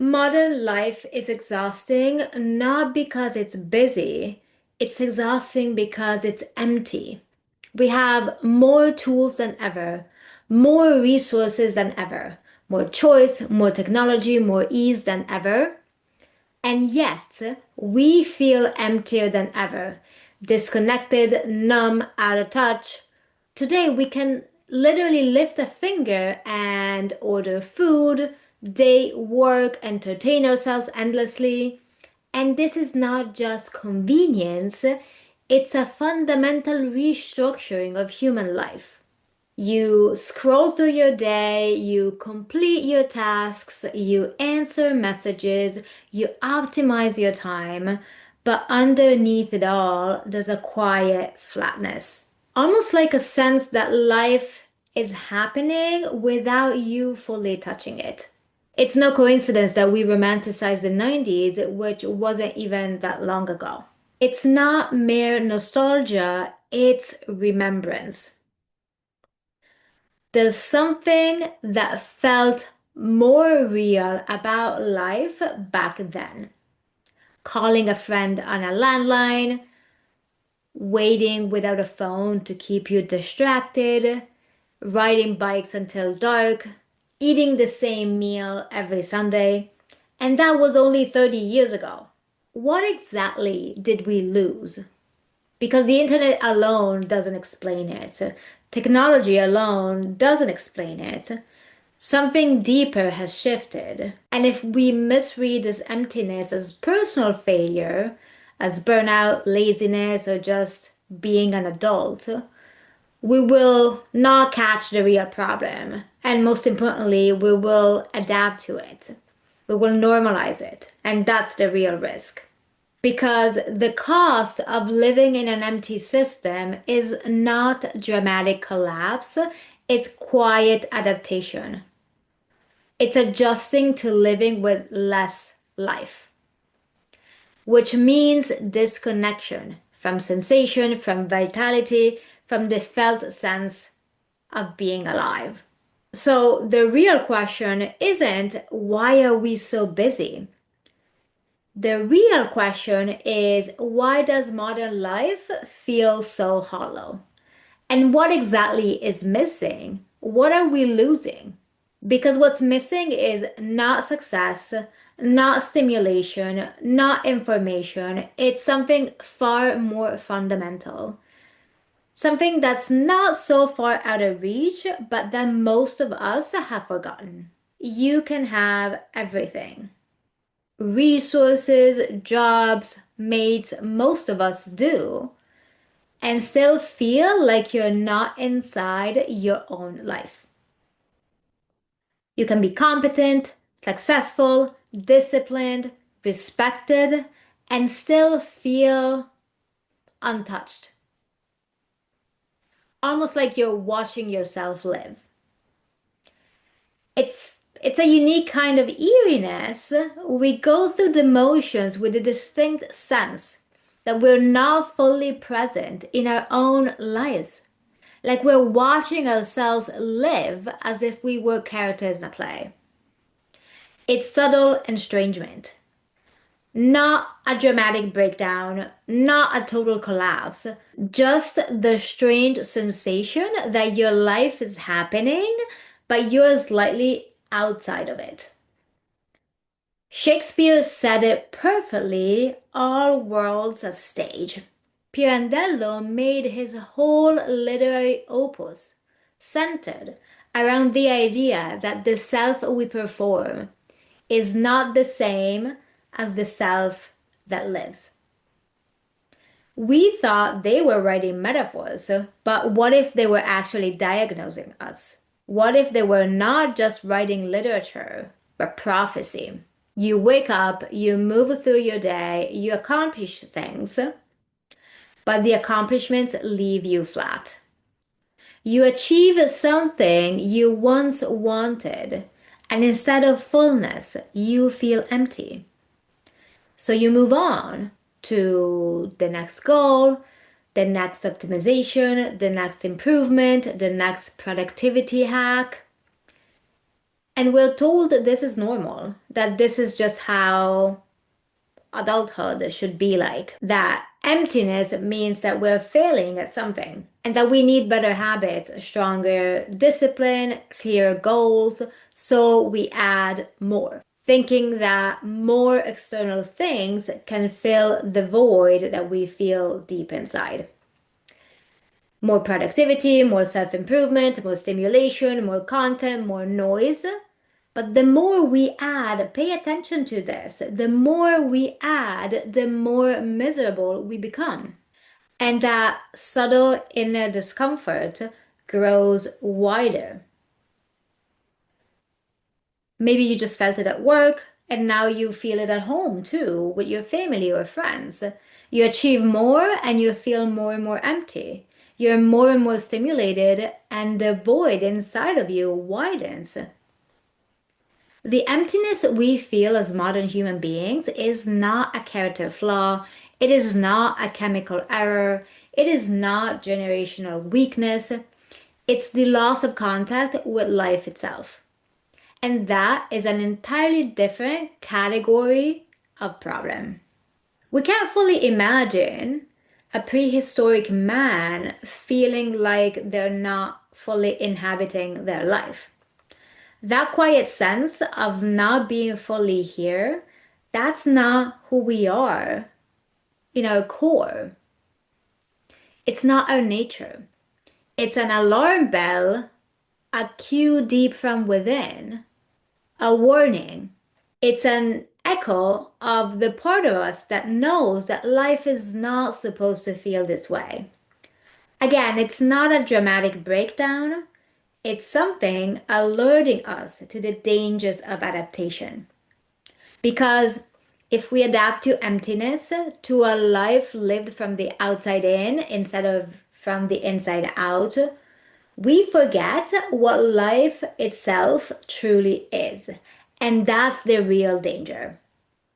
Modern life is exhausting not because it's busy, it's exhausting because it's empty. We have more tools than ever, more resources than ever, more choice, more technology, more ease than ever. And yet, we feel emptier than ever, disconnected, numb, out of touch. Today, we can literally lift a finger and order food, date, work, entertain ourselves endlessly. And this is not just convenience, it's a fundamental restructuring of human life. You scroll through your day, you complete your tasks, you answer messages, you optimize your time, but underneath it all, there's a quiet flatness. Almost like a sense that life is happening without you fully touching it. It's no coincidence that we romanticize the 90s, which wasn't even that long ago. It's not mere nostalgia, it's remembrance. There's something that felt more real about life back then. Calling a friend on a landline, waiting without a phone to keep you distracted, riding bikes until dark, eating the same meal every Sunday. And that was only 30 years ago. What exactly did we lose? Because the internet alone doesn't explain it. Technology alone doesn't explain it. Something deeper has shifted. And if we misread this emptiness as personal failure, as burnout, laziness, or just being an adult, we will not catch the real problem. And most importantly, we will adapt to it. We will normalize it. And that's the real risk. Because the cost of living in an empty system is not dramatic collapse, it's quiet adaptation. It's adjusting to living with less life, which means disconnection from sensation, from vitality, from the felt sense of being alive. So the real question isn't why are we so busy? The real question is why does modern life feel so hollow? And what exactly is missing? What are we losing? Because what's missing is not success, not stimulation, not information. It's something far more fundamental. Something that's not so far out of reach, but that most of us have forgotten. You can have everything. Resources, jobs, mates, most of us do, and still feel like you're not inside your own life. You can be competent, successful, disciplined, respected, and still feel untouched. Almost like you're watching yourself live. It's a unique kind of eeriness. We go through the motions with a distinct sense that we're not fully present in our own lives. Like we're watching ourselves live as if we were characters in a play. It's subtle estrangement, not a dramatic breakdown, not a total collapse, just the strange sensation that your life is happening, but you're slightly outside of it. Shakespeare said it perfectly, all world's a stage. Pirandello made his whole literary opus centered around the idea that the self we perform is not the same as the self that lives. We thought they were writing metaphors, but what if they were actually diagnosing us? What if they were not just writing literature, but prophecy? You wake up, you move through your day, you accomplish things, but the accomplishments leave you flat. You achieve something you once wanted, and instead of fullness, you feel empty. So you move on to the next goal, the next optimization, the next improvement, the next productivity hack. And we're told that this is normal, that this is just how adulthood should be like. That emptiness means that we're failing at something and that we need better habits, stronger discipline, clear goals. So we add more, thinking that more external things can fill the void that we feel deep inside. More productivity, more self-improvement, more stimulation, more content, more noise. But the more we add, pay attention to this, the more we add, the more miserable we become. And that subtle inner discomfort grows wider. Maybe you just felt it at work, and now you feel it at home too, with your family or friends. You achieve more and you feel more and more empty. You're more and more stimulated, and the void inside of you widens. The emptiness we feel as modern human beings is not a character flaw. It is not a chemical error. It is not generational weakness. It's the loss of contact with life itself. And that is an entirely different category of problem. We can't fully imagine a prehistoric man feeling like they're not fully inhabiting their life. That quiet sense of not being fully here, that's not who we are in our core. It's not our nature. It's an alarm bell, a cue deep from within, a warning. It's an echo of the part of us that knows that life is not supposed to feel this way. Again, it's not a dramatic breakdown. It's something alerting us to the dangers of adaptation. Because if we adapt to emptiness, to a life lived from the outside in instead of from the inside out, we forget what life itself truly is. And that's the real danger.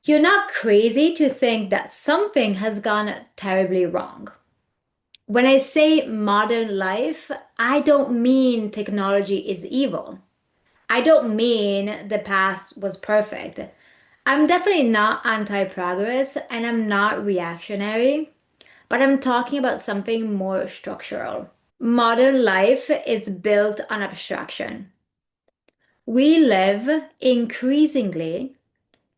You're not crazy to think that something has gone terribly wrong. When I say modern life, I don't mean technology is evil. I don't mean the past was perfect. I'm definitely not anti-progress and I'm not reactionary, but I'm talking about something more structural. Modern life is built on abstraction. We live increasingly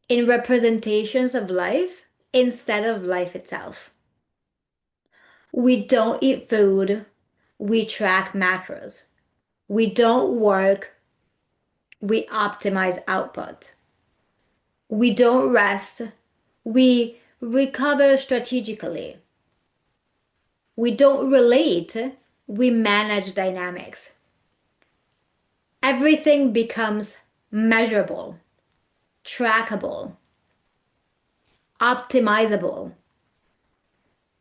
in representations of life instead of life itself. We don't eat food, we track macros. We don't work, we optimize output. We don't rest, we recover strategically. We don't relate, we manage dynamics. Everything becomes measurable, trackable, optimizable.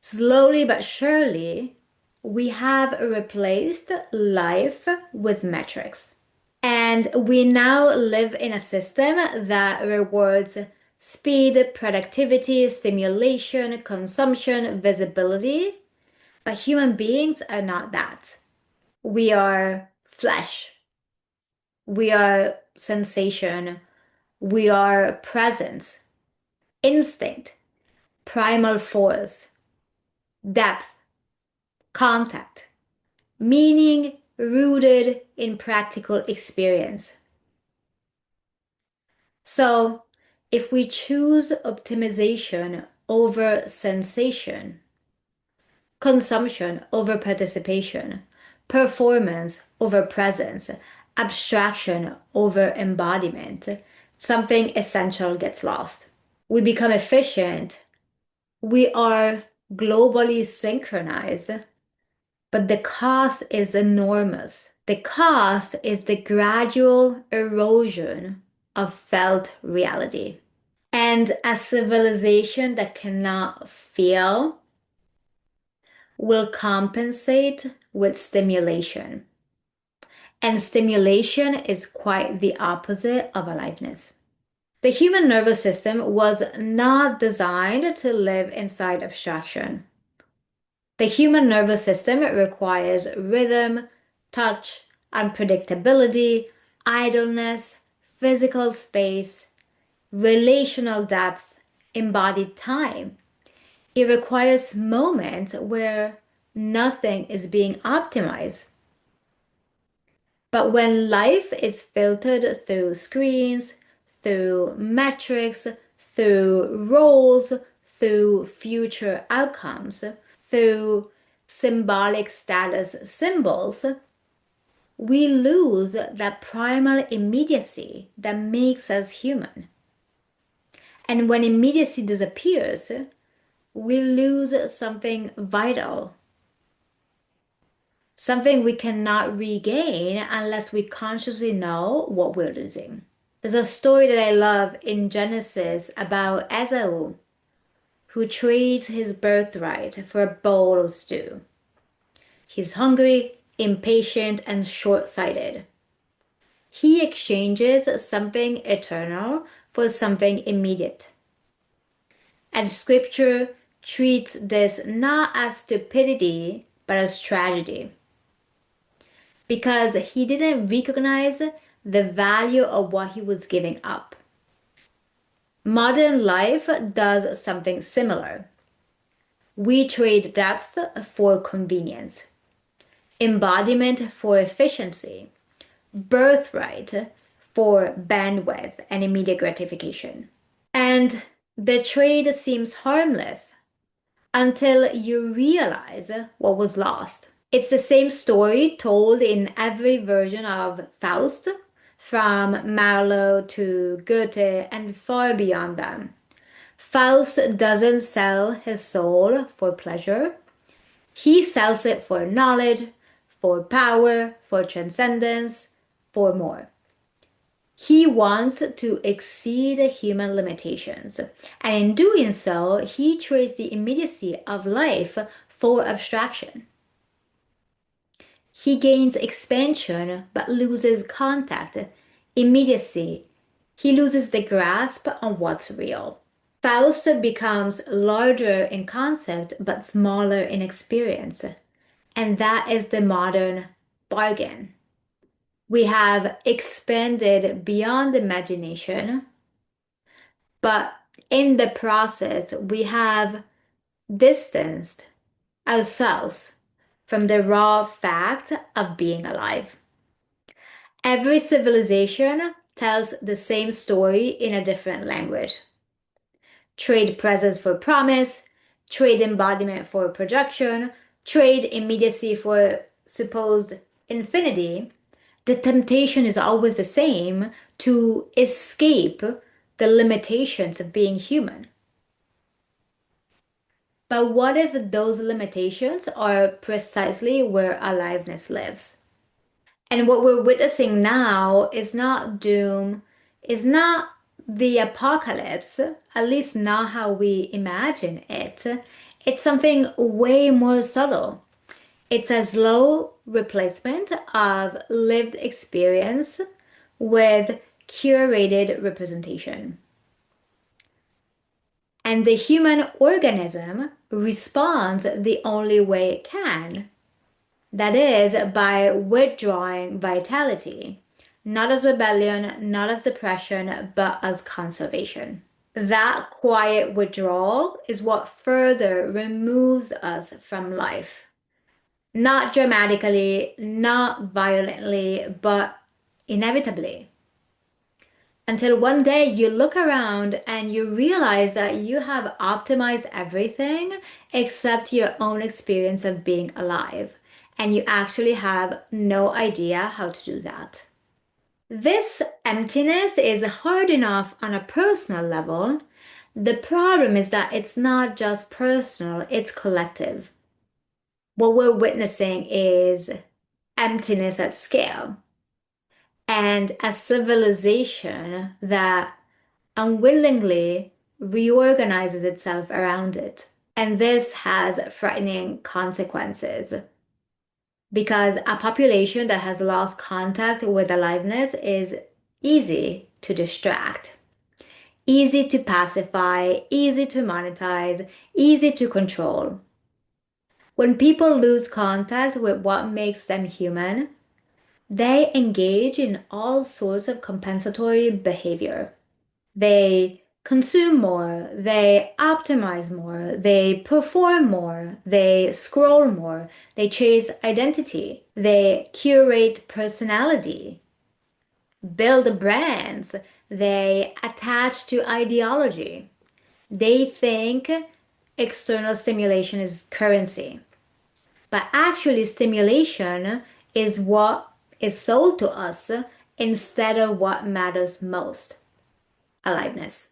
Slowly but surely, we have replaced life with metrics. And we now live in a system that rewards speed, productivity, stimulation, consumption, visibility. But human beings are not that. We are flesh. We are sensation. We are presence, instinct, primal force, depth, contact, meaning rooted in practical experience. So, if we choose optimization over sensation, consumption over participation, performance over presence, abstraction over embodiment, something essential gets lost. We become efficient. We are globally synchronized, but the cost is enormous. The cost is the gradual erosion of felt reality. And a civilization that cannot feel will compensate with stimulation. And stimulation is quite the opposite of aliveness. The human nervous system was not designed to live inside abstraction. The human nervous system requires rhythm, touch, unpredictability, idleness, physical space, relational depth, embodied time. It requires moments where nothing is being optimized. But when life is filtered through screens, through metrics, through roles, through future outcomes, through symbolic status symbols, we lose that primal immediacy that makes us human. And when immediacy disappears, we lose something vital, something we cannot regain unless we consciously know what we're losing. There's a story that I love in Genesis about Esau, who trades his birthright for a bowl of stew. He's hungry, impatient, and short-sighted. He exchanges something eternal for something immediate. And scripture treats this not as stupidity, but as tragedy. Because he didn't recognize the value of what he was giving up. Modern life does something similar. We trade depth for convenience, embodiment for efficiency, birthright for bandwidth and immediate gratification. And the trade seems harmless until you realize what was lost. It's the same story told in every version of Faust, from Marlowe to Goethe and far beyond them. Faust doesn't sell his soul for pleasure. He sells it for knowledge, for power, for transcendence, for more. He wants to exceed human limitations, and in doing so, he trades the immediacy of life for abstraction. He gains expansion but loses contact, immediacy. He loses the grasp on what's real. Faust becomes larger in concept but smaller in experience. And that is the modern bargain. We have expanded beyond imagination, but in the process, we have distanced ourselves from the raw fact of being alive. Every civilization tells the same story in a different language. Trade presence for promise, trade embodiment for projection, trade immediacy for supposed infinity. The temptation is always the same: to escape the limitations of being human. But what if those limitations are precisely where aliveness lives? And what we're witnessing now is not doom, is not the apocalypse, at least not how we imagine it. It's something way more subtle. It's a slow replacement of lived experience with curated representation. And the human organism responds the only way it can. That is, by withdrawing vitality, not as rebellion, not as depression, but as conservation. That quiet withdrawal is what further removes us from life. Not dramatically, not violently, but inevitably. Until one day you look around and you realize that you have optimized everything except your own experience of being alive. And you actually have no idea how to do that. This emptiness is hard enough on a personal level. The problem is that it's not just personal, it's collective. What we're witnessing is emptiness at scale and a civilization that unwillingly reorganizes itself around it. And this has frightening consequences because a population that has lost contact with aliveness is easy to distract, easy to pacify, easy to monetize, easy to control. When people lose contact with what makes them human, They engage in all sorts of compensatory behavior. They consume more, they optimize more, they perform more, they scroll more, they chase identity, they curate personality, build brands, they attach to ideology. They think external stimulation is currency, but actually, stimulation is what is sold to us instead of what matters most: aliveness.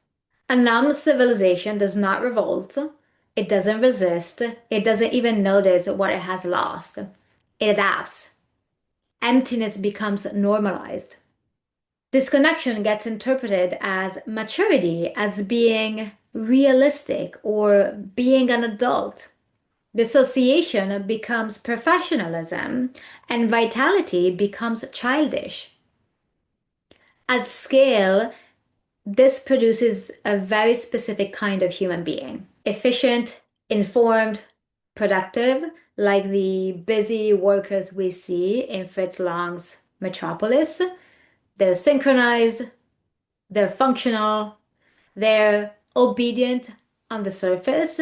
A numb civilization does not revolt, it doesn't resist, it doesn't even notice what it has lost. It adapts. Emptiness becomes normalized. Disconnection gets interpreted as maturity, as being realistic, or being an adult. Dissociation becomes professionalism, and vitality becomes childish. At scale, this produces a very specific kind of human being: efficient, informed, productive, like the busy workers we see in Fritz Lang's Metropolis. They're synchronized, they're functional, they're obedient on the surface,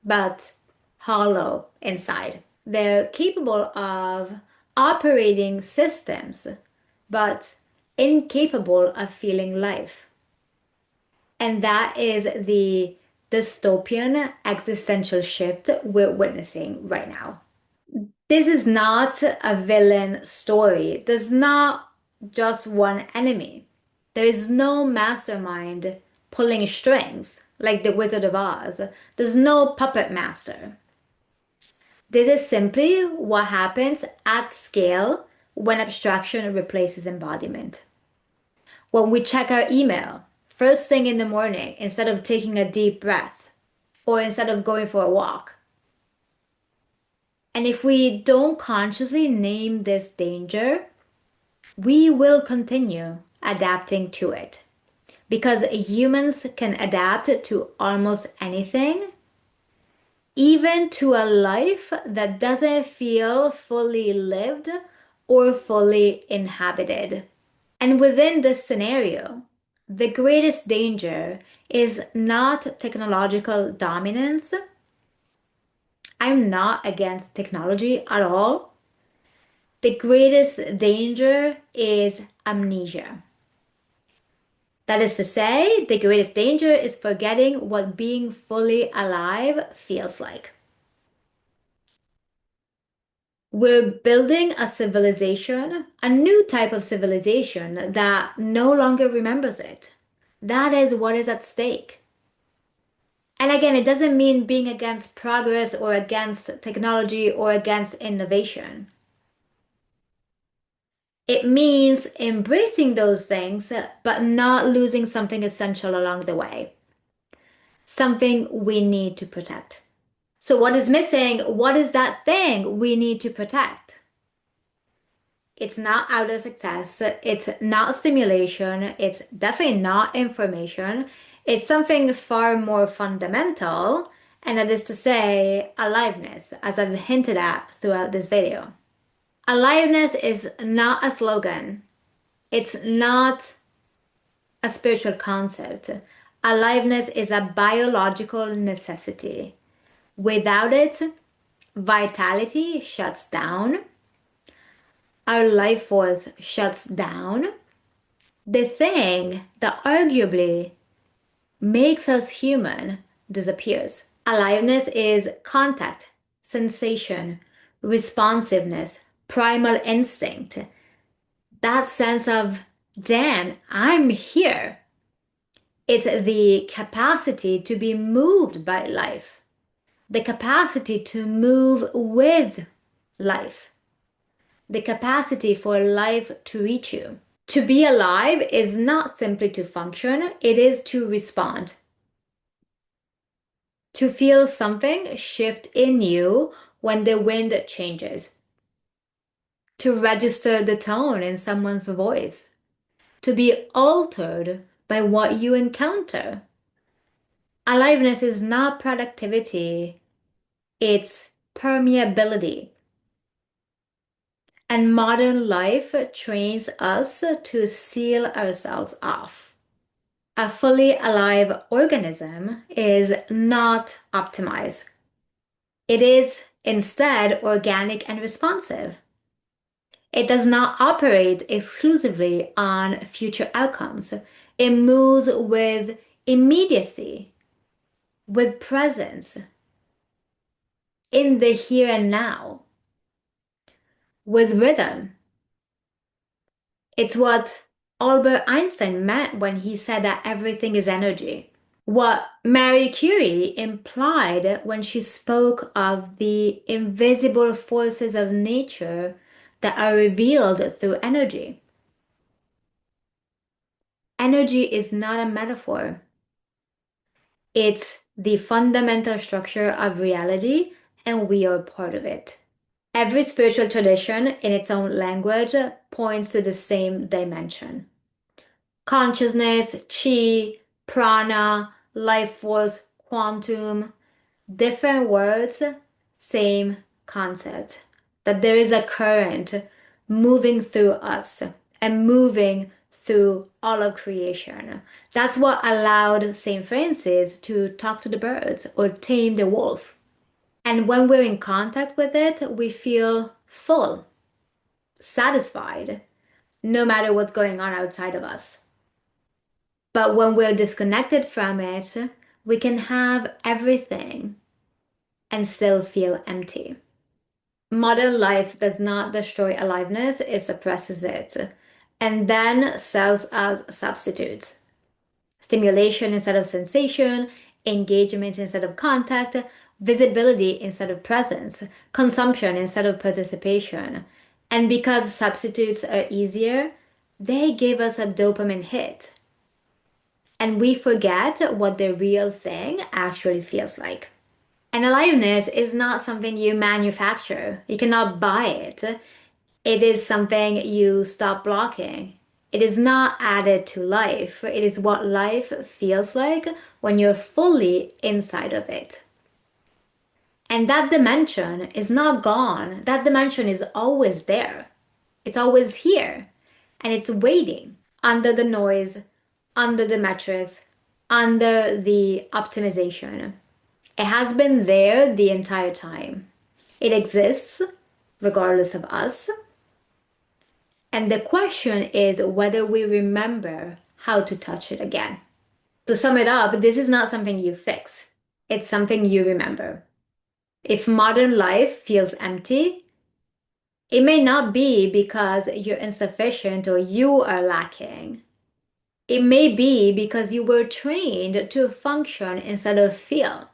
but hollow inside. They're capable of operating systems, but incapable of feeling life. And that is the dystopian existential shift we're witnessing right now. This is not a villain story. There's not just one enemy. There is no mastermind pulling strings like the Wizard of Oz. There's no puppet master. This is simply what happens at scale when abstraction replaces embodiment. When we check our email first thing in the morning instead of taking a deep breath or instead of going for a walk. And if we don't consciously name this danger, we will continue adapting to it. Because humans can adapt to almost anything, even to a life that doesn't feel fully lived or fully inhabited. And within this scenario, the greatest danger is not technological dominance. I'm not against technology at all. The greatest danger is amnesia. That is to say, the greatest danger is forgetting what being fully alive feels like. We're building a civilization, a new type of civilization that no longer remembers it. That is what is at stake. And again, it doesn't mean being against progress or against technology or against innovation. It means embracing those things, but not losing something essential along the way, something we need to protect. So, what is missing? What is that thing we need to protect? It's not outer success, it's not stimulation, it's definitely not information. It's something far more fundamental, and that is to say, aliveness, as I've hinted at throughout this video. Aliveness is not a slogan. It's not a spiritual concept. Aliveness is a biological necessity. Without it, vitality shuts down, our life force shuts down. The thing that arguably makes us human disappears. Aliveness is contact, sensation, responsiveness, primal instinct. That sense of, damn, I'm here. It's the capacity to be moved by life, the capacity to move with life, the capacity for life to reach you. To be alive is not simply to function, it is to respond. To feel something shift in you when the wind changes. To register the tone in someone's voice. To be altered by what you encounter. Aliveness is not productivity, it's permeability. And modern life trains us to seal ourselves off. A fully alive organism is not optimized. It is instead organic and responsive. It does not operate exclusively on future outcomes. It moves with immediacy, with presence, in the here and now, with rhythm. It's what Albert Einstein meant when he said that everything is energy. What Marie Curie implied when she spoke of the invisible forces of nature that are revealed through energy. Energy is not a metaphor. It's the fundamental structure of reality, and we are part of it. Every spiritual tradition, in its own language, points to the same dimension. Consciousness, chi, prana, life force, quantum, different words, same concept. That there is a current moving through us and moving through all of creation. That's what allowed St. Francis to talk to the birds or tame the wolf. And when we're in contact with it, we feel full, satisfied, no matter what's going on outside of us. But when we're disconnected from it, we can have everything and still feel empty. Modern life does not destroy aliveness, it suppresses it, and then sells us substitutes. Stimulation instead of sensation, engagement instead of contact, visibility instead of presence, consumption instead of participation. And because substitutes are easier, they give us a dopamine hit. And we forget what the real thing actually feels like. And aliveness is not something you manufacture. You cannot buy it. It is something you stop blocking. It is not added to life. It is what life feels like when you're fully inside of it. And that dimension is not gone. That dimension is always there. It's always here. And it's waiting under the noise, under the metrics, under the optimization. It has been there the entire time. It exists regardless of us. And the question is whether we remember how to touch it again. To sum it up, this is not something you fix. It's something you remember. If modern life feels empty, it may not be because you're insufficient or you are lacking. It may be because you were trained to function instead of feel.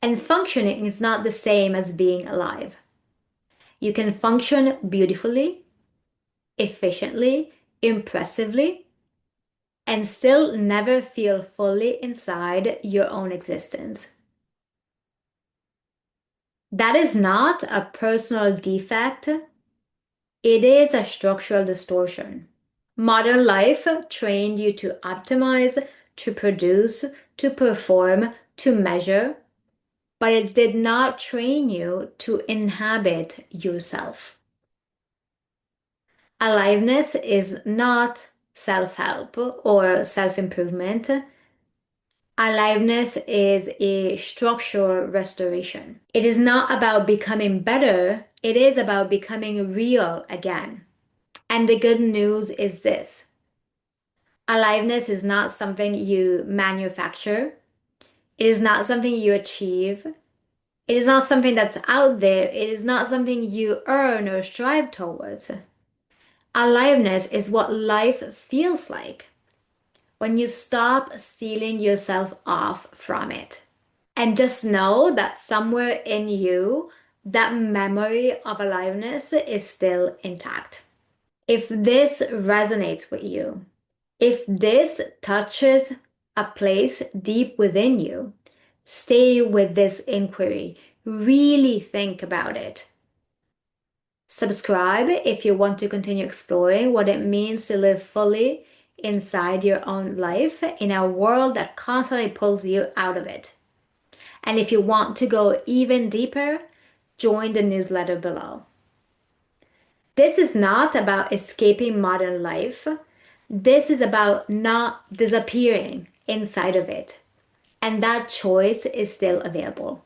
And functioning is not the same as being alive. You can function beautifully, efficiently, impressively, and still never feel fully inside your own existence. That is not a personal defect, it is a structural distortion. Modern life trained you to optimize, to produce, to perform, to measure, but it did not train you to inhabit yourself. Aliveness is not self-help or self-improvement. Aliveness is a structural restoration. It is not about becoming better, it is about becoming real again. And the good news is this. Aliveness is not something you manufacture. It is not something you achieve. It is not something that's out there. It is not something you earn or strive towards. Aliveness is what life feels like when you stop sealing yourself off from it. And just know that somewhere in you, that memory of aliveness is still intact. If this resonates with you, if this touches a place deep within you, stay with this inquiry. Really think about it. Subscribe if you want to continue exploring what it means to live fully inside your own life in a world that constantly pulls you out of it. And if you want to go even deeper, join the newsletter below. This is not about escaping modern life. This is about not disappearing inside of it. And that choice is still available.